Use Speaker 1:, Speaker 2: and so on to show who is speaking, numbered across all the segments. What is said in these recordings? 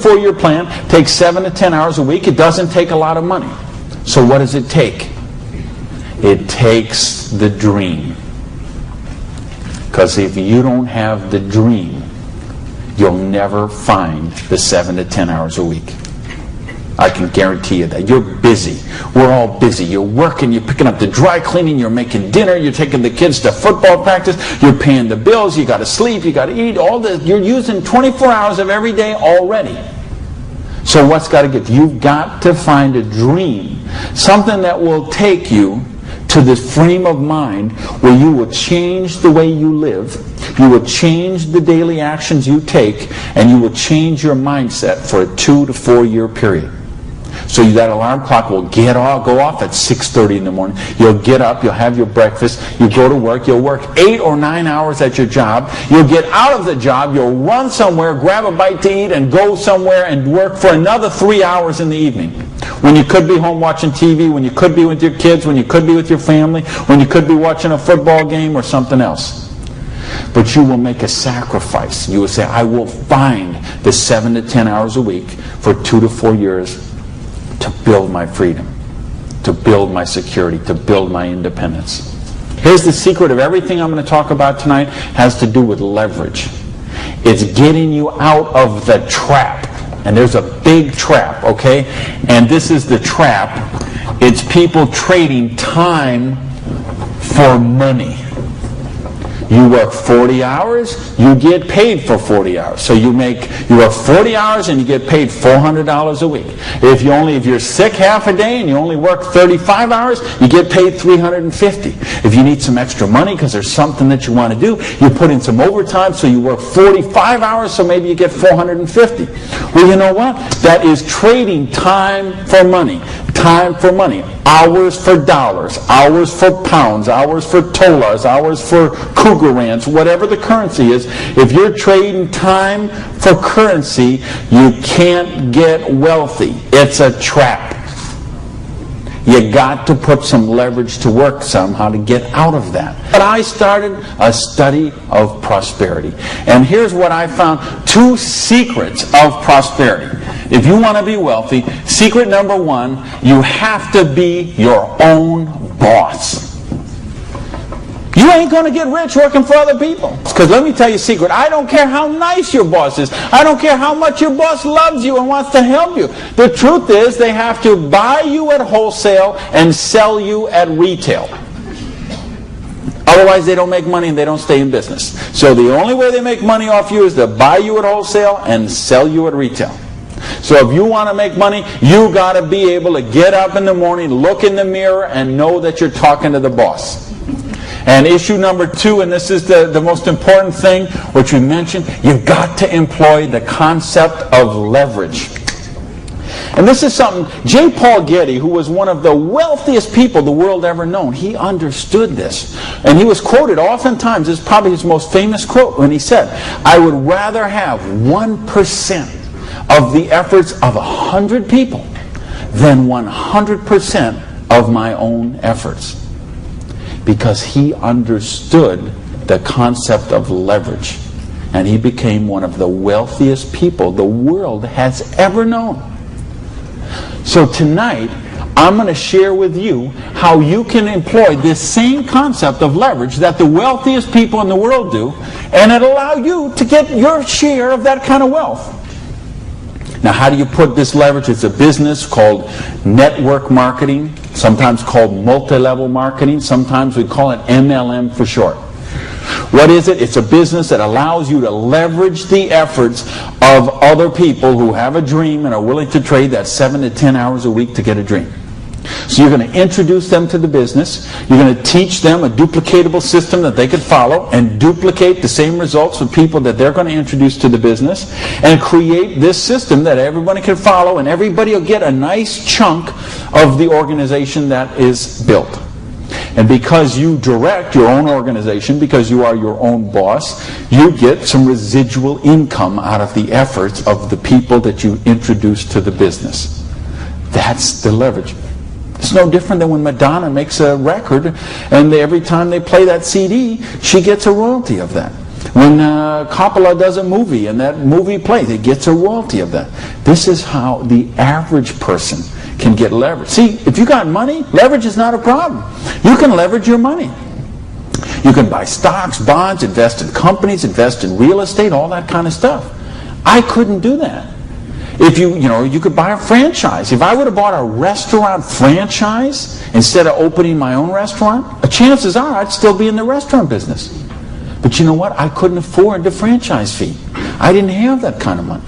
Speaker 1: 4 year plan takes 7 to 10 hours a week. It doesn't take a lot of money. So what does it take? It takes the dream. Because if you don't have the dream, you'll never find the 7 to 10 hours a week. I can guarantee you that. You're busy. We're all busy. You're working, you're picking up the dry cleaning, you're making dinner, you're taking the kids to football practice, you're paying the bills, you got to sleep, you got to eat, all this. You're using 24 hours of every day already. So what's got to give? You've got to find a dream, something that will take you to this frame of mind where you will change the way you live, you will change the daily actions you take, and you will change your mindset for a 2 to 4 year period. So that alarm clock will go off at 6:30 in the morning. You'll get up, you'll have your breakfast, you go to work, you'll work 8 or 9 hours at your job, you'll get out of the job, you'll run somewhere, grab a bite to eat, and go somewhere and work for another 3 hours in the evening. When you could be home watching TV, when you could be with your kids, when you could be with your family, when you could be watching a football game or something else. But you will make a sacrifice. You will say, I will find the 7 to 10 hours a week for 2 to 4 years to build my freedom, to build my security, to build my independence. Here's the secret of everything I'm going to talk about tonight. Has to do with leverage. It's getting you out of the trap. And there's a big trap, okay? And this is the trap. It's people trading time for money. You work 40 hours, you get paid for 40 hours. So you work 40 hours and you get paid $400 a week. If you're sick half a day and you only work 35 hours, you get paid $350. If you need some extra money because there's something that you want to do, you put in some overtime, so you work 45 hours, so maybe you get $450. Well, you know what? That is trading time for money. Time for money. Hours for dollars, hours for pounds, hours for tolas, hours for Cougarans, whatever the currency is. If you're trading time for currency, you can't get wealthy. It's a trap. You got to put some leverage to work somehow to get out of that. But I started a study of prosperity. And here's what I found. 2 secrets of prosperity. If you want to be wealthy, secret number 1, you have to be your own boss. You ain't going to get rich working for other people. Because let me tell you a secret. I don't care how nice your boss is. I don't care how much your boss loves you and wants to help you. The truth is they have to buy you at wholesale and sell you at retail. Otherwise they don't make money and they don't stay in business. So the only way they make money off you is to buy you at wholesale and sell you at retail. So if you want to make money, you got to be able to get up in the morning, look in the mirror, and know that you're talking to the boss. And issue number 2, and this is the most important thing, which we mentioned, you've got to employ the concept of leverage. And this is something, J. Paul Getty, who was one of the wealthiest people the world ever known, he understood this. And he was quoted oftentimes, this is probably his most famous quote, when he said, I would rather have 1% of the efforts of 100 people than 100% of my own efforts. Because he understood the concept of leverage. And he became one of the wealthiest people the world has ever known. So tonight, I'm going to share with you how you can employ this same concept of leverage that the wealthiest people in the world do, and it'll allow you to get your share of that kind of wealth. Now, how do you put this leverage? It's a business called network marketing, sometimes called multi-level marketing. Sometimes we call it MLM for short. What is it? It's a business that allows you to leverage the efforts of other people who have a dream and are willing to trade that 7 to 10 hours a week to get a dream. So you're going to introduce them to the business. You're going to teach them a duplicatable system that they could follow and duplicate the same results for people that they're going to introduce to the business, and create this system that everybody can follow, and everybody will get a nice chunk of the organization that is built. And because you direct your own organization, because you are your own boss, you get some residual income out of the efforts of the people that you introduce to the business. That's the leverage. It's no different than when Madonna makes a record and every time they play that CD, she gets a royalty of that. When Coppola does a movie and that movie plays, it gets a royalty of that. This is how the average person can get leverage. See, if you got money, leverage is not a problem. You can leverage your money. You can buy stocks, bonds, invest in companies, invest in real estate, all that kind of stuff. I couldn't do that. If you could buy a franchise. If I would have bought a restaurant franchise instead of opening my own restaurant, the chances are I'd still be in the restaurant business. But you know what? I couldn't afford the franchise fee. I didn't have that kind of money.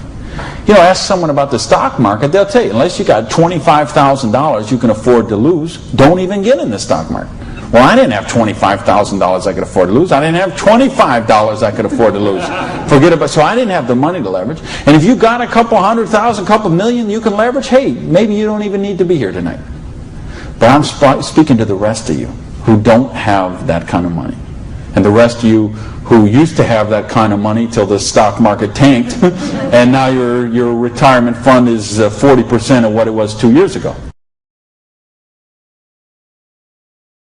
Speaker 1: Ask someone about the stock market, they'll tell you, unless you got $25,000 you can afford to lose, don't even get in the stock market. Well, I didn't have $25,000 I could afford to lose. I didn't have $25 I could afford to lose. Forget about. So I didn't have the money to leverage. And if you got a couple $100,000, couple million you can leverage, hey, maybe you don't even need to be here tonight. But I'm speaking to the rest of you who don't have that kind of money. And the rest of you who used to have that kind of money till the stock market tanked, and now your retirement fund is 40% of what it was 2 years ago.